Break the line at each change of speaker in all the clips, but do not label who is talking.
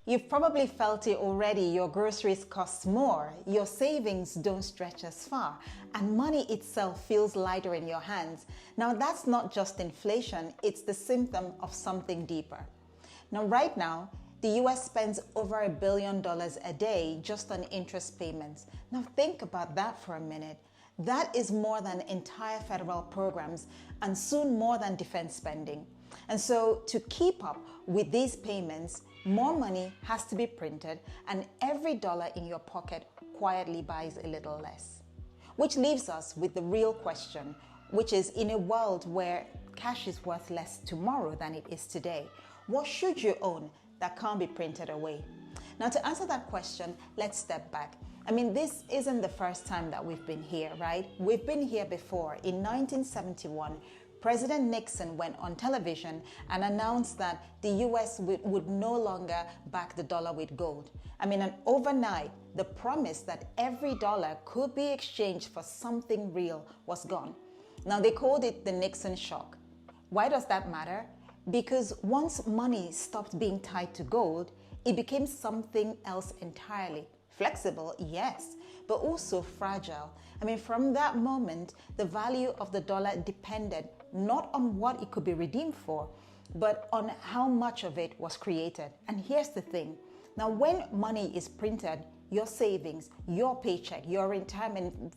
You've probably felt it already. Your groceries cost more, your savings don't stretch as far, and money itself feels lighter in your hands. Now, that's not just inflation, it's the symptom of something deeper. Now, right now, the US spends over $1 billion a day just on interest payments. Now, think about that for a minute. That is more than entire federal programs and soon more than defense spending. And so to keep up with these payments, more money has to be printed, and every dollar in your pocket quietly buys a little less. Which leaves us with the real question, which is, in a world where cash is worth less tomorrow than it is today, what should you own that can't be printed away? Now, to answer that question, let's step back. I mean, this isn't the first time that we've been here, right? We've been here before. In 1971, President Nixon went on television and announced that the US would no longer back the dollar with gold. I mean, and overnight, the promise that every dollar could be exchanged for something real was gone. Now, they called it the Nixon shock. Why does that matter? Because once money stopped being tied to gold, it became something else entirely. Flexible, yes, but also fragile. I mean, from that moment, the value of the dollar depended not on what it could be redeemed for, but on how much of it was created. And here's the thing. Now, when money is printed, your savings, your paycheck, your retirement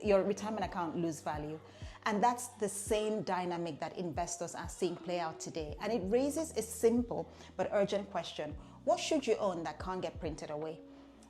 account lose value. And that's the same dynamic that investors are seeing play out today. And it raises a simple but urgent question. What should you own that can't get printed away?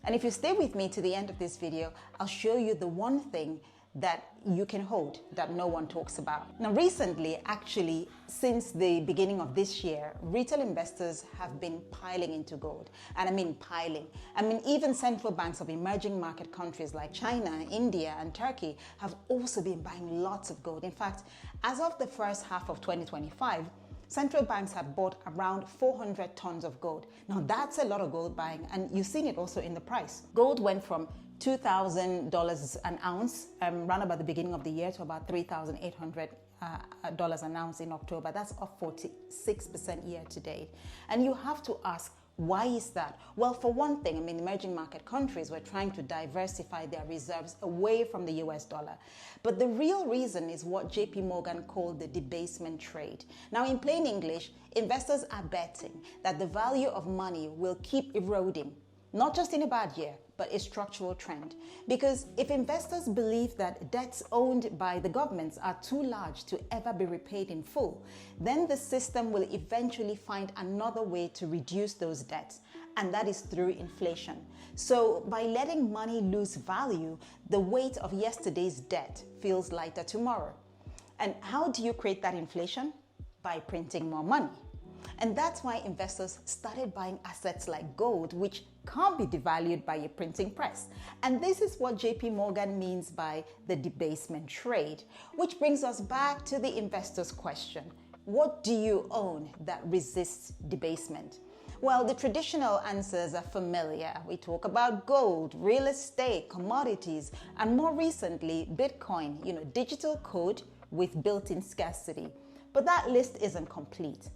And if you stay with me to the end of this video, I'll show you the one thing that you can hold that no one talks about. Now, recently, actually, since the beginning of this year, retail investors have been piling into gold. And I mean piling. I mean, even central banks of emerging market countries like China, India, and Turkey have also been buying lots of gold. In fact, as of the first half of 2025, central banks have bought around 400 tons of gold. Now, that's a lot of gold buying, and you've seen it also in the price. Gold went from $2,000 an ounce around about the beginning of the year to about $3,800 an ounce in October. That's up 46% year to date. And you have to ask, why is that? Well, for one thing, I mean, emerging market countries were trying to diversify their reserves away from the US dollar. But the real reason is what JP Morgan called the debasement trade. Now, in plain English, investors are betting that the value of money will keep eroding, not just in a bad year, but a structural trend. Because if investors believe that debts owned by the governments are too large to ever be repaid in full, then the system will eventually find another way to reduce those debts, and that is through inflation. So by letting money lose value, the weight of yesterday's debt feels lighter tomorrow. And how do you create that inflation? By printing more money. And that's why investors started buying assets like gold, which can't be devalued by a printing press. And this is what JP Morgan means by the debasement trade, which brings us back to the investor's question. What do you own that resists debasement? Well, the traditional answers are familiar. We talk about gold, real estate, commodities, and more recently, Bitcoin, digital code with built-in scarcity. But that list isn't complete.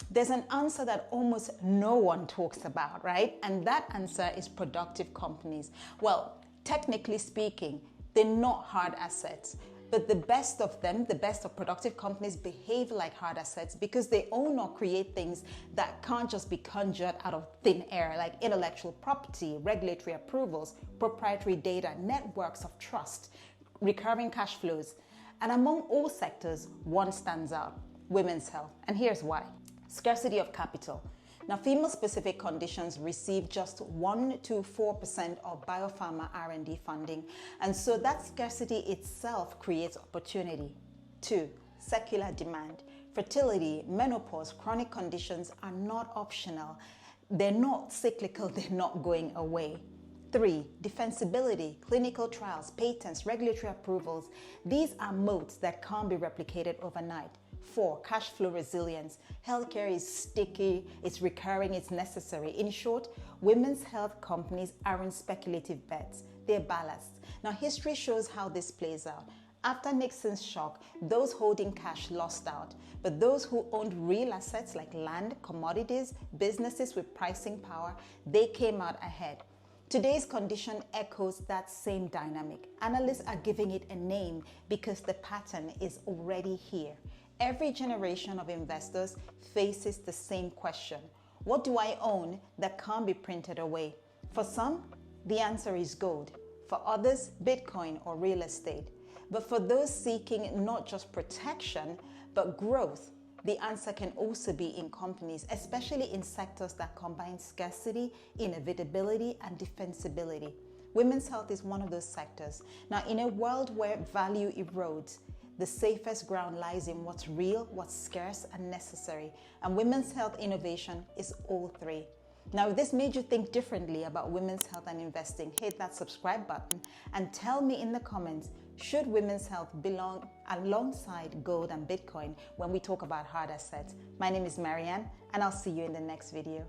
There's an answer that almost no one talks about, right? And that answer is productive companies. Well, technically speaking, they're not hard assets, but the best of them, the best of productive companies, behave like hard assets because they own or create things that can't just be conjured out of thin air, like intellectual property, regulatory approvals, proprietary data, networks of trust, recurring cash flows. And among all sectors, one stands out: women's health. And here's why. Scarcity of capital. Now, female-specific conditions receive just 1 to 4% of biopharma R&D funding, and so that scarcity itself creates opportunity. 2, secular demand. Fertility, menopause, chronic conditions are not optional. They're not cyclical, they're not going away. 3, defensibility, clinical trials, patents, regulatory approvals. These are moats that can't be replicated overnight. 4, cash flow resilience. Healthcare is sticky, it's recurring, it's necessary. In short, women's health companies aren't speculative bets, they're balanced. Now, history shows how this plays out. After Nixon's shock, those holding cash lost out, but those who owned real assets like land, commodities, businesses with pricing power, they came out ahead. Today's condition echoes that same dynamic. Analysts are giving it a name because the pattern is already here. Every generation of investors faces the same question. What do I own that can't be printed away? For some, the answer is gold. For others, Bitcoin or real estate. But for those seeking not just protection, but growth, the answer can also be in companies, especially in sectors that combine scarcity, inevitability, and defensibility. Women's health is one of those sectors. Now, in a world where value erodes, the safest ground lies in what's real, what's scarce, and necessary. And women's health innovation is all three. Now, if this made you think differently about women's health and investing, hit that subscribe button and tell me in the comments, should women's health belong alongside gold and Bitcoin when we talk about hard assets? My name is Marianne, and I'll see you in the next video.